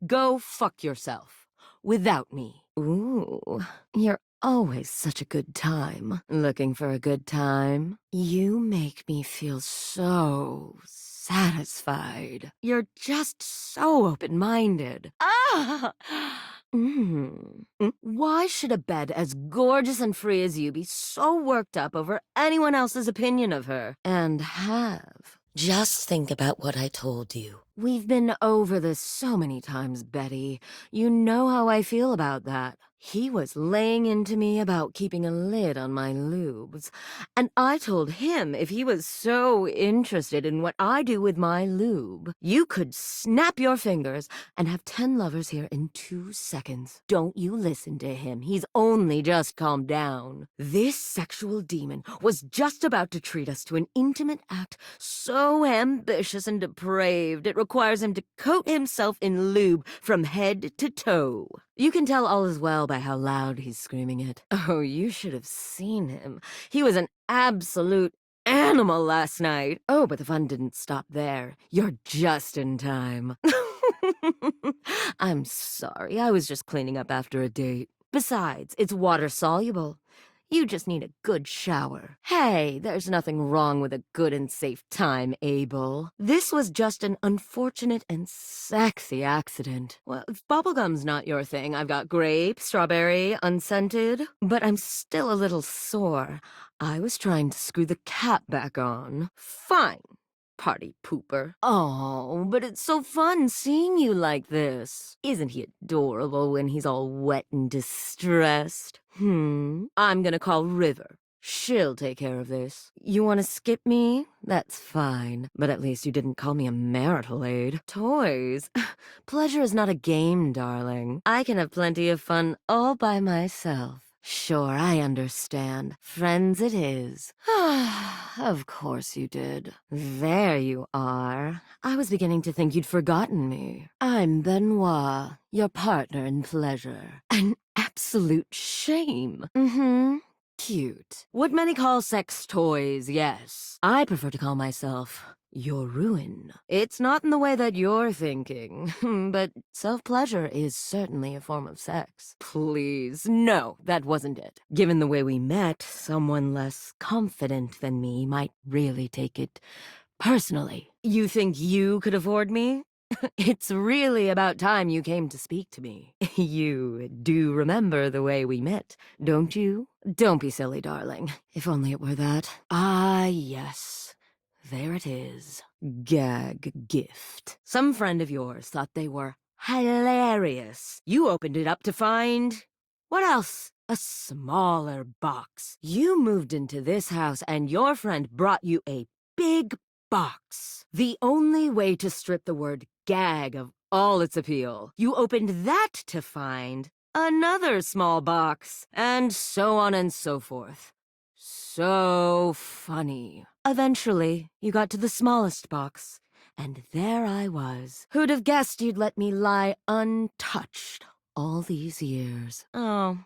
Go fuck yourself. Without me. Ooh, you're always such a good time. Looking for a good time? You make me feel so satisfied. You're just so open-minded. Ah! Why should a bed as gorgeous and free as you be so worked up over anyone else's opinion of her? And have? Just think about what I told you. We've been over this so many times, Betty. You know how I feel about that. He was laying into me about keeping a lid on my lubes. And I told him if he was so interested in what I do with my lube, you could snap your fingers and have 10 lovers here in 2 seconds. Don't you listen to him. He's only just calmed down. This sexual demon was just about to treat us to an intimate act so ambitious and depraved it requires him to coat himself in lube from head to toe. You can tell all is well by how loud he's screaming it. Oh, you should have seen him. He was an absolute animal last night. Oh, but the fun didn't stop there. You're just in time. I'm sorry, I was just cleaning up after a date. Besides, it's water-soluble. You just need a good shower. Hey, there's nothing wrong with a good and safe time, Abel. This was just an unfortunate and sexy accident. Well, if bubblegum's not your thing, I've got grape, strawberry, unscented. But I'm still a little sore. I was trying to screw the cap back on. Fine. Party pooper. Oh, but it's so fun seeing you like this. Isn't he adorable when he's all wet and distressed? I'm gonna call River. She'll take care of this. You want to skip me? That's fine. But at least you didn't call me a marital aid. Toys. Pleasure is not a game, darling. I can have plenty of fun all by myself. Sure, I understand. Friends it is. Of course you did. There you are. I was beginning to think you'd forgotten me. I'm Benois, your partner in pleasure. An absolute shame. Cute. What many call sex toys, yes. I prefer to call myself your ruin. It's not in the way that you're thinking, but self-pleasure is certainly a form of sex. Please, no, that wasn't it. Given the way we met, someone less confident than me might really take it personally. You think you could afford me? It's really about time you came to speak to me. You do remember the way we met, don't you? Don't be silly, darling. If only it were that. Ah, yes. There it is. Gag gift. Some friend of yours thought they were hilarious. You opened it up to find... what else? A smaller box. You moved into this house and your friend brought you a big box. The only way to strip the word gag of all its appeal. You opened that to find another small box, and so on and so forth. So funny. Eventually, you got to the smallest box, and there I was. Who'd have guessed you'd let me lie untouched all these years? Oh,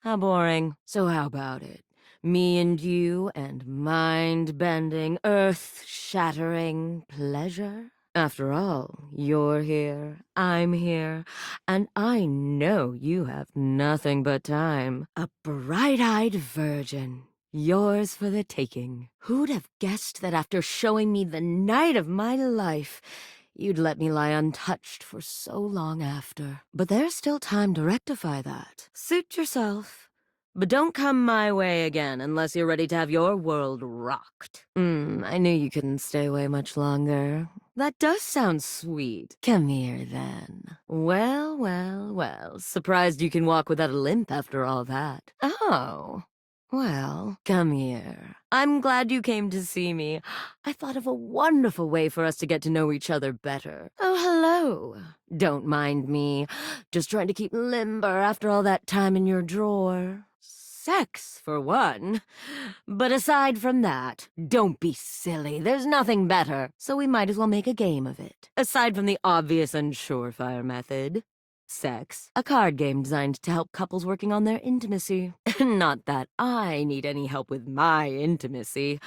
how boring. So how about it? Me and you and mind-bending, earth-shattering pleasure? After all, you're here, I'm here, and I know you have nothing but time. A bright-eyed virgin, yours for the taking. Who'd have guessed that after showing me the night of my life, you'd let me lie untouched for so long after? But there's still time to rectify that. Suit yourself. But don't come my way again unless you're ready to have your world rocked. I knew you couldn't stay away much longer. That does sound sweet. Come here, then. Well, well, well. Surprised you can walk without a limp after all that. Oh. Well, come here. I'm glad you came to see me. I thought of a wonderful way for us to get to know each other better. Oh, hello. Don't mind me. Just trying to keep limber after all that time in your drawer. Sex, for one. But aside from that, don't be silly. There's nothing better. So we might as well make a game of it. Aside from the obvious and surefire method. Sex, a card game designed to help couples working on their intimacy. Not that I need any help with my intimacy,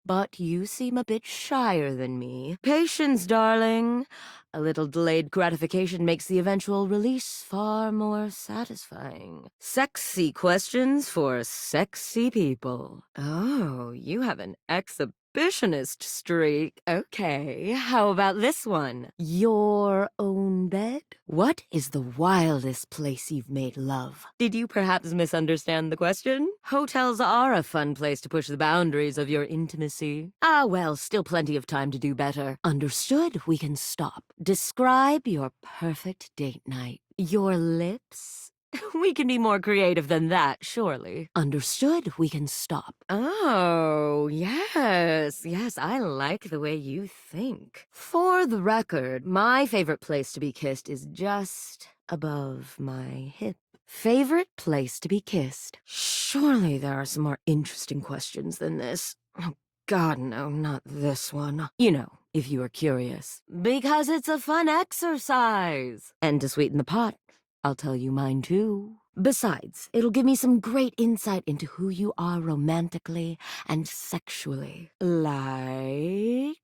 But you seem a bit shyer than me. Patience, darling. A little delayed gratification makes the eventual release far more satisfying. Sexy questions for sexy people. Oh, you have an exhibitionist streak. Okay, how about this one? Your own bed? What is the wildest place you've made love? Did you perhaps misunderstand the question? Hotels are a fun place to push the boundaries of your intimacy. Ah, well, still plenty of time to do better. Understood, we can stop. Describe your perfect date night. Your lips? We can be more creative than that, surely. Understood, we can stop. Oh, yes, I like the way you think. For the record, my favorite place to be kissed is just above my hip. Favorite place to be kissed? Surely there are some more interesting questions than this. Oh, God, no, not this one. You know, if you are curious. Because it's a fun exercise. And to sweeten the pot, I'll tell you mine too. Besides, it'll give me some great insight into who you are romantically and sexually. Like...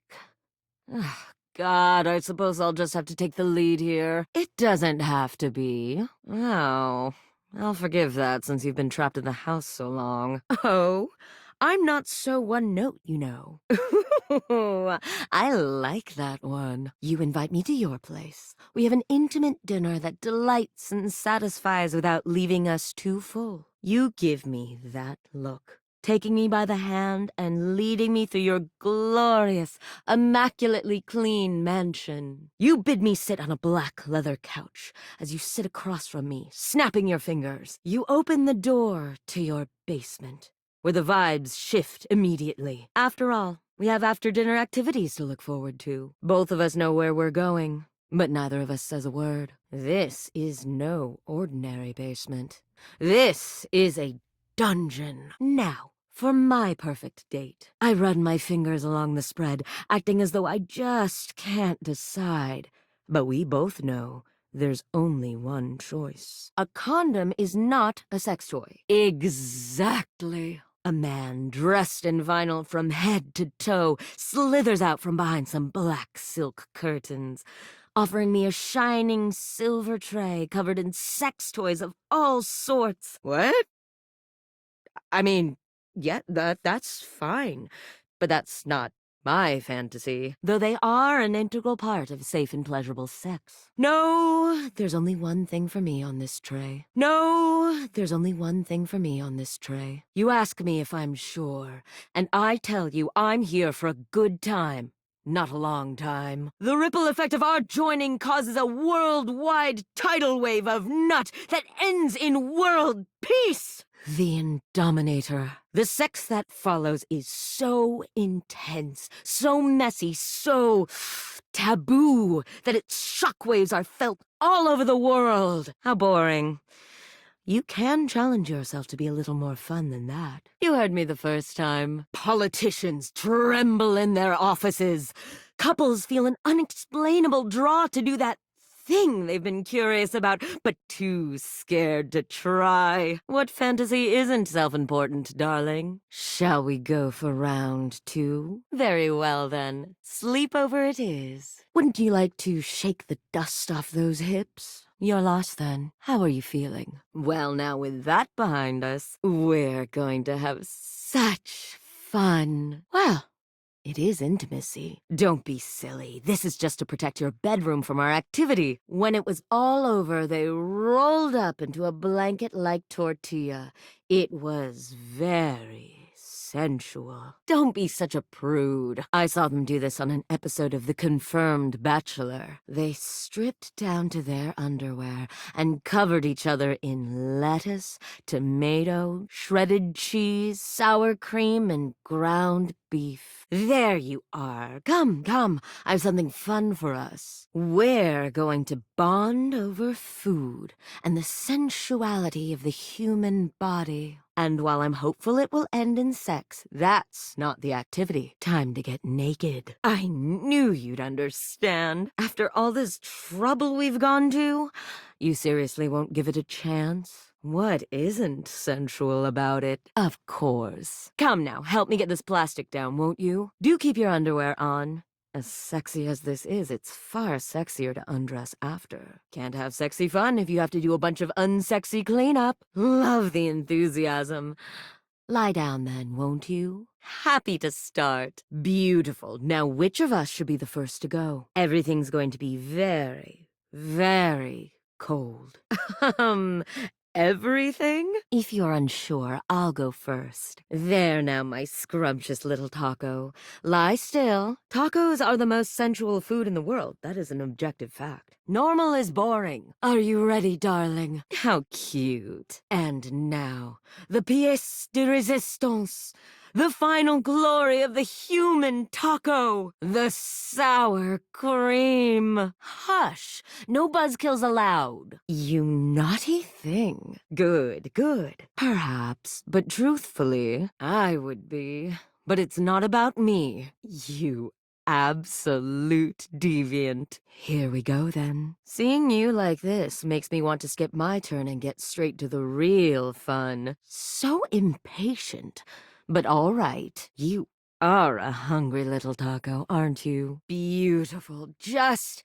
Ugh, God, I suppose I'll just have to take the lead here. It doesn't have to be. Oh, I'll forgive that since you've been trapped in the house so long. Oh, I'm not so one note, you know. I like that one. You invite me to your place. We have an intimate dinner that delights and satisfies without leaving us too full. You give me that look, taking me by the hand and leading me through your glorious, immaculately clean mansion. You bid me sit on a black leather couch as you sit across from me, snapping your fingers. You open the door to your basement, where the vibes shift immediately. After all, we have after-dinner activities to look forward to. Both of us know where we're going, but neither of us says a word. This is no ordinary basement. This is a dungeon. Now, for my perfect date. I run my fingers along the spread, acting as though I just can't decide. But we both know there's only one choice. A condom is not a sex toy. Exactly. A man dressed in vinyl from head to toe slithers out from behind some black silk curtains, offering me a shining silver tray covered in sex toys of all sorts. What? I mean, yeah, that's fine, but that's not my fantasy, though they are an integral part of safe and pleasurable sex. No, there's only one thing for me on this tray. No, there's only one thing for me on this tray. You ask me if I'm sure, and I tell you I'm here for a good time. Not a long time. The ripple effect of our joining causes a worldwide tidal wave of nut that ends in world peace. The Indominator. The sex that follows is so intense, so messy, so taboo that its shockwaves are felt all over the world. How boring. You can challenge yourself to be a little more fun than that. You heard me the first time. Politicians tremble in their offices. Couples feel an unexplainable draw to do that thing they've been curious about, but too scared to try. What fantasy isn't self-important, darling? Shall we go for round 2? Very well, then. Sleepover it is. Wouldn't you like to shake the dust off those hips? You're lost, then. How are you feeling? Well, now with that behind us, we're going to have such fun. Well, it is intimacy. Don't be silly. This is just to protect your bedroom from our activity. When it was all over, they rolled up into a blanket-like tortilla. It was very sensual. Don't be such a prude. I saw them do this on an episode of The Confirmed Bachelor. They stripped down to their underwear and covered each other in lettuce, tomato, shredded cheese, sour cream, and ground beef. There you are. Come, come. I have something fun for us. We're going to bond over food and the sensuality of the human body. And while I'm hopeful it will end in sex, that's not the activity. Time to get naked. I knew you'd understand. After all this trouble we've gone to, you seriously won't give it a chance? What isn't sensual about it? Of course. Come now, help me get this plastic down, won't you? Do keep your underwear on. As sexy as this is, it's far sexier to undress after. Can't have sexy fun if you have to do a bunch of unsexy cleanup. Love the enthusiasm. Lie down then, won't you? Happy to start. Beautiful. Now which of us should be the first to go? Everything's going to be very, very cold. Everything? If you're unsure, I'll go first. There now, my scrumptious little taco. Lie still. Tacos are the most sensual food in the world. That is an objective fact. Normal is boring. Are you ready, darling? How cute. And now, the pièce de résistance. The final glory of the human taco. The sour cream. Hush. No buzzkills allowed. You naughty thing. Good, good. Perhaps, but truthfully, I would be. But it's not about me. You absolute deviant. Here we go then. Seeing you like this makes me want to skip my turn and get straight to the real fun. So impatient. But all right, you are a hungry little taco, aren't you? Beautiful, just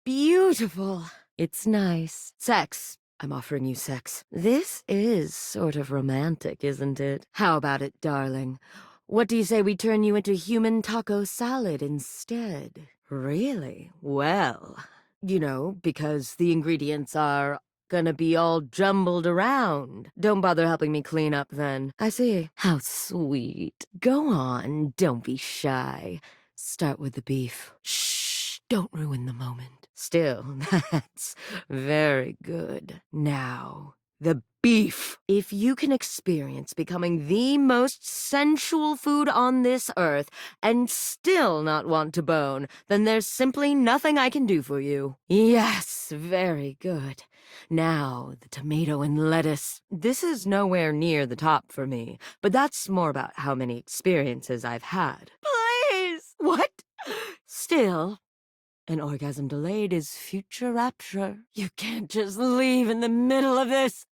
beautiful. It's nice. Sex. I'm offering you sex. This is sort of romantic, isn't it? How about it, darling? What do you say we turn you into human taco salad instead? Really? Well, you know, because the ingredients are gonna be all jumbled around. Don't bother helping me clean up then. I see. How sweet. Go on, don't be shy. Start with the beef. Shh, don't ruin the moment. Still, that's very good. Now, the beef. If you can experience becoming the most sensual food on this earth and still not want to bone, then there's simply nothing I can do for you. Yes, very good. Now, the tomato and lettuce. This is nowhere near the top for me, but that's more about how many experiences I've had. Please! What? Still, an orgasm delayed is future rapture. You can't just leave in the middle of this.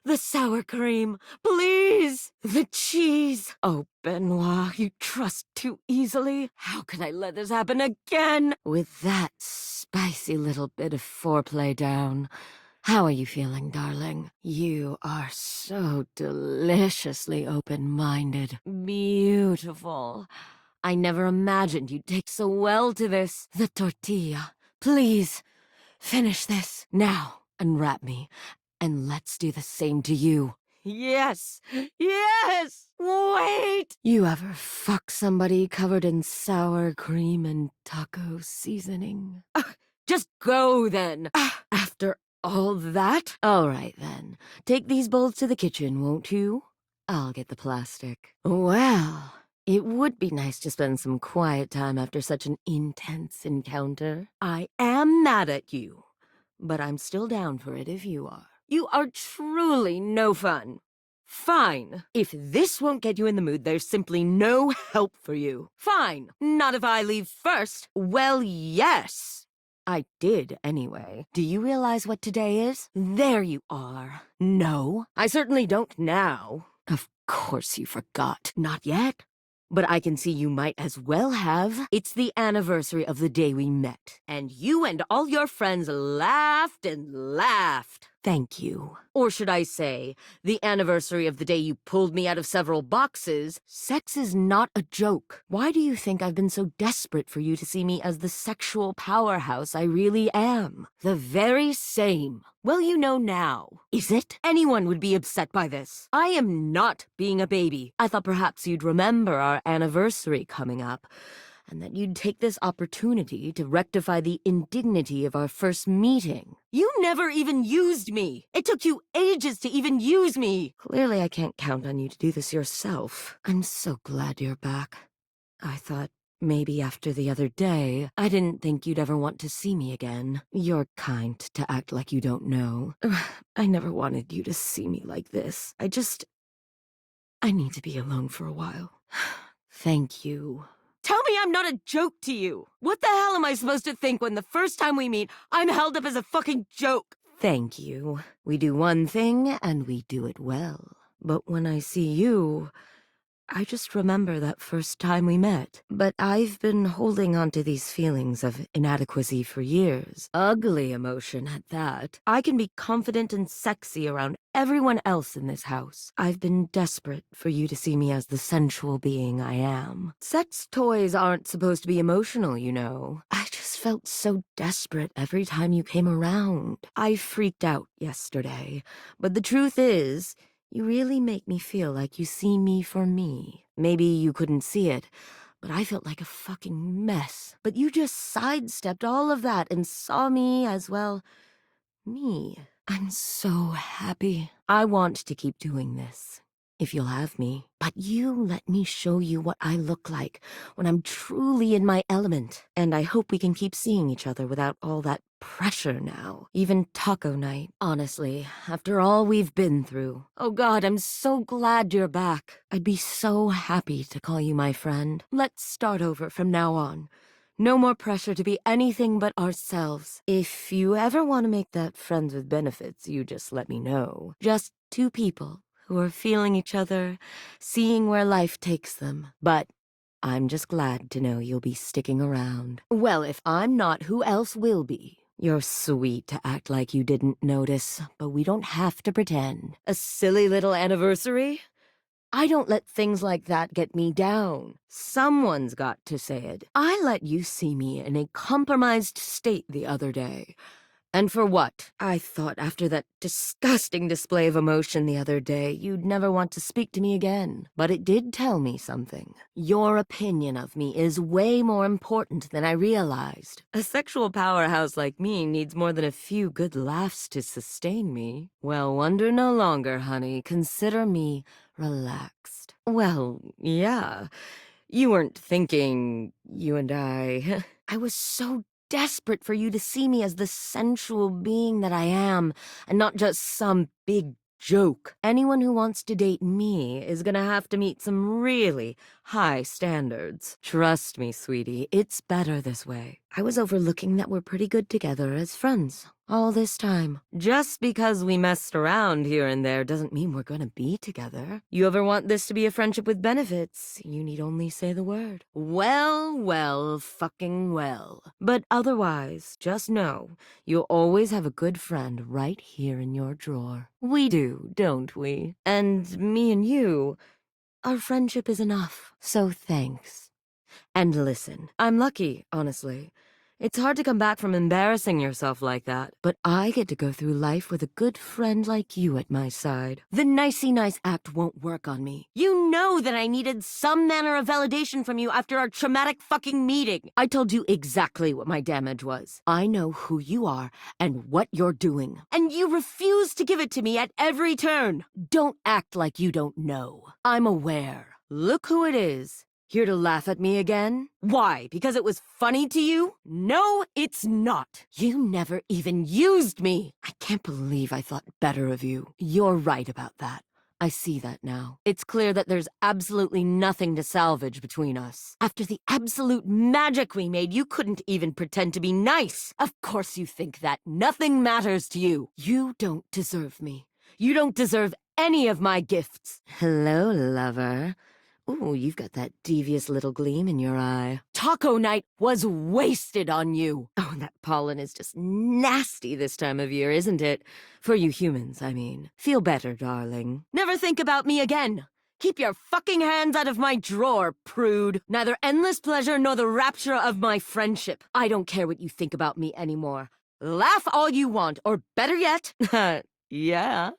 The sour cream, please! The cheese! Oh, Benois, you trust too easily. How could I let this happen again? With that spicy little bit of foreplay down. How are you feeling, darling? You are so deliciously open-minded. Beautiful. I never imagined you'd take so well to this. The tortilla. Please, finish this. Now, unwrap me. And let's do the same to you. Yes! Yes! Wait! You ever fuck somebody covered in sour cream and taco seasoning? Just go then! After all that? All right then. Take these bowls to the kitchen, won't you? I'll get the plastic. Well, it would be nice to spend some quiet time after such an intense encounter. I am mad at you, but I'm still down for it if you are. You are truly no fun. Fine. If this won't get you in the mood, there's simply no help for you. Fine. Not if I leave first. Well, yes. I did, anyway. Do you realize what today is? There you are. No, I certainly don't now. Of course you forgot. Not yet. But I can see you might as well have. It's the anniversary of the day we met. And you and all your friends laughed and laughed. Thank you. Or should I say, the anniversary of the day you pulled me out of several boxes. Sex is not a joke. Why do you think I've been so desperate for you to see me as the sexual powerhouse I really am? The very same. Well, you know now. Is it? Anyone would be upset by this. I am not being a baby. I thought perhaps you'd remember our anniversary coming up, and that you'd take this opportunity to rectify the indignity of our first meeting. You never even used me! It took you ages to even use me! Clearly I can't count on you to do this yourself. I'm so glad you're back. I thought maybe after the other day, I didn't think you'd ever want to see me again. You're kind to act like you don't know. I never wanted you to see me like this. I need to be alone for a while. Thank you. Tell me I'm not a joke to you! What the hell am I supposed to think when the first time we meet, I'm held up as a fucking joke? Thank you. We do one thing, and we do it well. But when I see you, I just remember that first time we met. But I've been holding on to these feelings of inadequacy for years. Ugly emotion at that. I can be confident and sexy around everyone else in this house. I've been desperate for you to see me as the sensual being I am. Sex toys aren't supposed to be emotional, you know. I just felt so desperate every time you came around. I freaked out yesterday. But the truth is, you really make me feel like you see me for me. Maybe you couldn't see it, but I felt like a fucking mess. But you just sidestepped all of that and saw me as, well, me. I'm so happy. I want to keep doing this, if you'll have me. But you let me show you what I look like when I'm truly in my element. And I hope we can keep seeing each other without all that pressure now. Even taco night, honestly, after all we've been through. Oh God, I'm so glad you're back. I'd be so happy to call you my friend. Let's start over from now on. No more pressure to be anything but ourselves. If you ever want to make that friends with benefits, you just let me know. Just two people who are feeling each other, seeing where life takes them. But I'm just glad to know you'll be sticking around. Well, if I'm not, who else will be? You're sweet to act like you didn't notice, but we don't have to pretend. A silly little anniversary? I don't let things like that get me down. Someone's got to say it. I let you see me in a compromised state the other day. And for what? I thought after that disgusting display of emotion the other day, you'd never want to speak to me again. But it did tell me something. Your opinion of me is way more important than I realized. A sexual powerhouse like me needs more than a few good laughs to sustain me. Well, wonder no longer, honey. Consider me relaxed. Well, yeah. You weren't thinking, you and I... I was so desperate for you to see me as the sensual being that I am, and not just some big joke. Anyone who wants to date me is gonna have to meet some really high standards. Trust me, sweetie, it's better this way. I was overlooking that we're pretty good together as friends all this time. Just because we messed around here and there doesn't mean we're gonna be together. You ever want this to be a friendship with benefits, you need only say the word. Well, fucking well. But otherwise, just know, you'll always have a good friend right here in your drawer. We do, don't we? And me and you, our friendship is enough. So thanks. And listen, I'm lucky, honestly. It's hard to come back from embarrassing yourself like that, but I get to go through life with a good friend like you at my side. The nicey nice act won't work on me. You know that I needed some manner of validation from you after our traumatic fucking meeting. I told you exactly what my damage was. I know who you are and what you're doing. And you refuse to give it to me at every turn. Don't act like you don't know. I'm aware. Look who it is. Here to laugh at me again? Why? Because it was funny to you? No, it's not. You never even used me. I can't believe I thought better of you. You're right about that. I see that now. It's clear that there's absolutely nothing to salvage between us. After the absolute magic we made, you couldn't even pretend to be nice. Of course you think that. Nothing matters to you. You don't deserve me. You don't deserve any of my gifts. Hello, lover. Ooh, you've got that devious little gleam in your eye. Taco night was wasted on you. Oh, that pollen is just nasty this time of year, isn't it? For you humans, I mean. Feel better, darling. Never think about me again. Keep your fucking hands out of my drawer, prude. Neither endless pleasure nor the rapture of my friendship. I don't care what you think about me anymore. Laugh all you want, or better yet, yeah.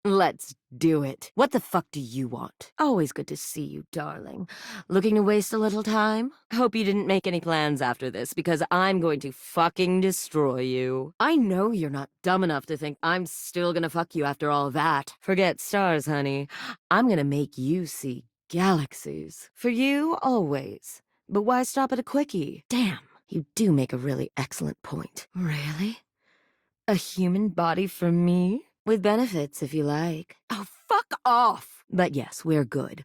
Let's do it. What the fuck do you want? Always good to see you, darling. Looking to waste a little time? Hope you didn't make any plans after this, because I'm going to fucking destroy you. I know you're not dumb enough to think I'm still gonna fuck you after all that. Forget stars, honey. I'm gonna make you see galaxies. For you, always. But why stop at a quickie? Damn, you do make a really excellent point. Really? A human body for me? With benefits, if you like. Oh, fuck off! But yes, we're good.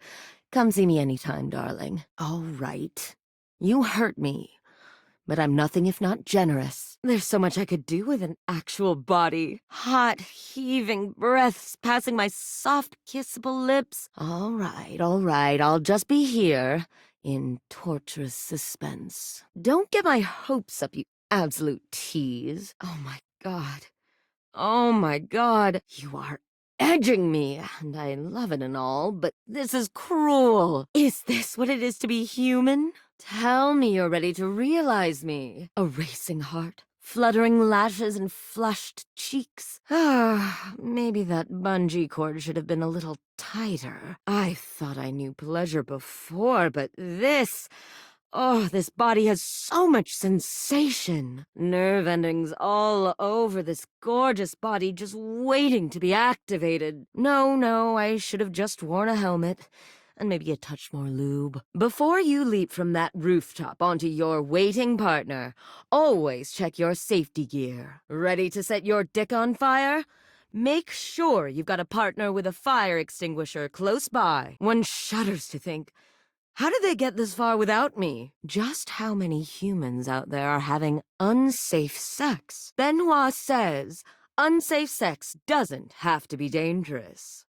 Come see me anytime, darling. All right. You hurt me. but I'm nothing if not generous. There's so much I could do with an actual body. Hot, heaving breaths passing my soft, kissable lips. All right, I'll just be here in torturous suspense. Don't get my hopes up, you absolute tease. Oh my god. Oh my god. You are edging me, and I love it and all, but this is cruel. Is this what it is to be human? Tell me you're ready to realize me. A racing heart, fluttering lashes, and flushed cheeks. Ah, maybe that bungee cord should have been a little tighter. I thought I knew pleasure before, but this... Oh, this body has so much sensation. Nerve endings all over this gorgeous body just waiting to be activated. No, I should have just worn a helmet. And maybe a touch more lube. Before you leap from that rooftop onto your waiting partner, always check your safety gear. Ready to set your dick on fire? Make sure you've got a partner with a fire extinguisher close by. One shudders to think, how did they get this far without me? Just how many humans out there are having unsafe sex? Benois says, unsafe sex doesn't have to be dangerous.